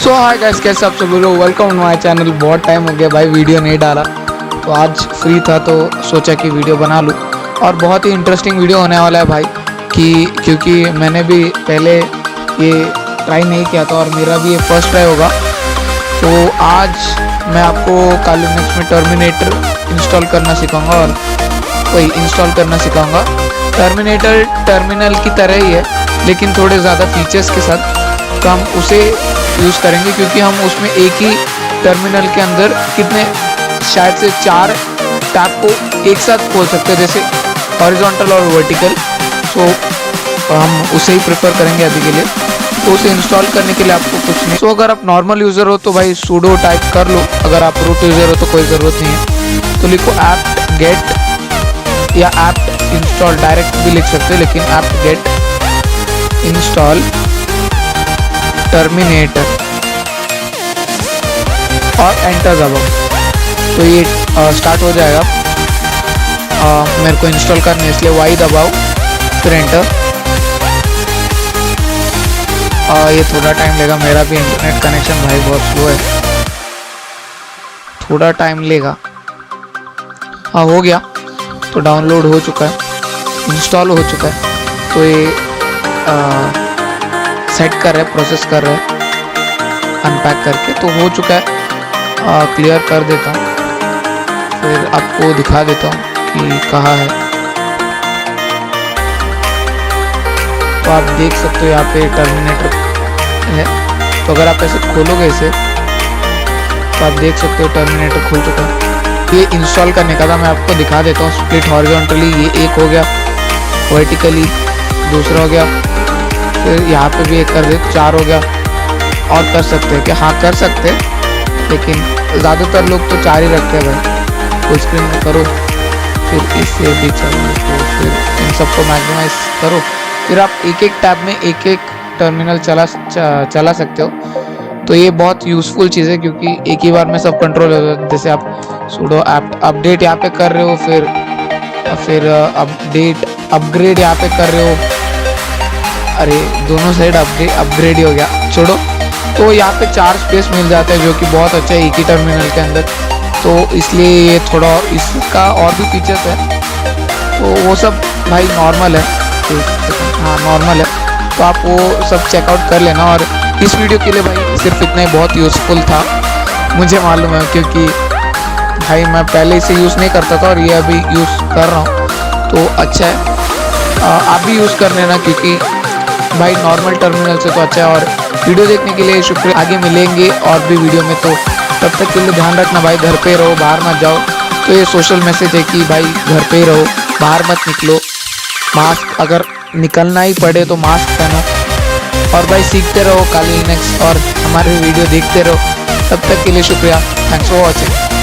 सो hi guys, कैसे आप सभी लोग। Welcome to my channel. बहुत टाइम हो गया भाई वीडियो नहीं डाला, तो आज फ्री था तो सोचा कि वीडियो बना लूँ। और बहुत ही इंटरेस्टिंग वीडियो होने वाला है भाई, क्योंकि मैंने भी पहले ये ट्राई नहीं किया था और मेरा भी ये फर्स्ट ट्राई होगा। तो आज मैं आपको कालीनेक्स में टर्मिनेटर इंस्टॉल करना सिखाऊंगा और वही इंस्टॉल करना सिखाऊंगा। टर्मिनेटर टर्मिनल की तरह ही है, लेकिन थोड़े ज़्यादा फीचर्स के साथ। तो हम उसे यूज़ करेंगे क्योंकि हम उसमें एक ही टर्मिनल के अंदर कितने शायद से 4 टैब को एक साथ खोल सकते हैं, जैसे हॉरिजॉन्टल और वर्टिकल। सो हम उसे ही प्रेफर करेंगे अभी के लिए। तो उसे इंस्टॉल करने के लिए आपको कुछ नहीं। सो अगर आप नॉर्मल यूज़र हो तो भाई sudo टाइप कर लो। अगर आप रूट यूज़र हो तो कोई ज़रूरत नहीं है, तो लिखो apt get या apt इंस्टॉल डायरेक्ट भी लिख सकते हैं, लेकिन apt get इंस्टॉल टर्मिनेटर और एंटर दबाओ तो ये स्टार्ट हो जाएगा। मेरे को इंस्टॉल करना है इसलिए वाई दबाओ फिर एंटर। ये थोड़ा टाइम लेगा, मेरा भी इंटरनेट कनेक्शन भाई बहुत स्लो है, थोड़ा टाइम लेगा। हाँ हो गया, तो डाउनलोड हो चुका है, इंस्टॉल हो चुका है। तो ये सेट कर रहा है, प्रोसेस कर रहा है अनपैक करके, तो हो चुका है। क्लियर कर देता हूँ, फिर आपको दिखा देता हूँ कि कहाँ है। तो आप देख सकते हो यहाँ पे टर्मिनेटर है। तो अगर आप ऐसे खोलोगे इसे तो आप देख सकते हो टर्मिनेटर खुल चुका है। ये इंस्टॉल करने का था, मैं आपको दिखा देता हूँ। स्प्लिट हॉरिजॉन्टली ये एक हो गया, वर्टिकली दूसरा हो गया, फिर यहाँ पे भी एक कर दे, 4 हो गया। और कर सकते हैं क्या? हाँ कर सकते हैं, लेकिन ज़्यादातर लोग तो 4 ही रखते हैं भाई। फुल स्क्रीन में करो, फिर इससे भी चलो, तो फिर इन सबको मैक्सिमाइज करो। फिर आप एक एक टैब में एक एक टर्मिनल चला सकते हो। तो ये बहुत यूज़फुल चीज़ है, क्योंकि एक ही बार में सब कंट्रोल हो जाता है। जैसे आप sudo अपडेट यहाँ पे कर रहे हो, फिर अपडेट अपग्रेड यहाँ पे कर रहे हो। अरे दोनों साइड अपग्रेड ही हो गया, छोड़ो। तो यहाँ पे 4 स्पेस मिल जाता है, जो कि बहुत अच्छा है एक ही टर्मिनल के अंदर। तो इसलिए ये थोड़ा इसका और भी फीचर्स है, तो वो सब भाई नॉर्मल है। हाँ नॉर्मल है, तो आप वो सब चेकआउट कर लेना। और इस वीडियो के लिए भाई सिर्फ इतना ही बहुत यूज़फुल था, मुझे मालूम है, क्योंकि भाई मैं पहले इसे यूज़ नहीं करता था और ये अभी यूज़ कर रहा हूँ, तो अच्छा है। आप भी यूज़ कर लेना, क्योंकि भाई नॉर्मल टर्मिनल से तो अच्छा है। और वीडियो देखने के लिए शुक्रिया। आगे मिलेंगे और भी वीडियो में, तो तब तक के लिए ध्यान रखना भाई, घर पे रहो, बाहर मत जाओ। तो ये सोशल मैसेज है कि भाई घर पे ही रहो, बाहर मत निकलो। मास्क अगर निकलना ही पड़े तो मास्क पहनो। और भाई सीखते रहो कालीनेक्स और हमारे वीडियो देखते रहो। तब तक के लिए शुक्रिया। Thanks for watching.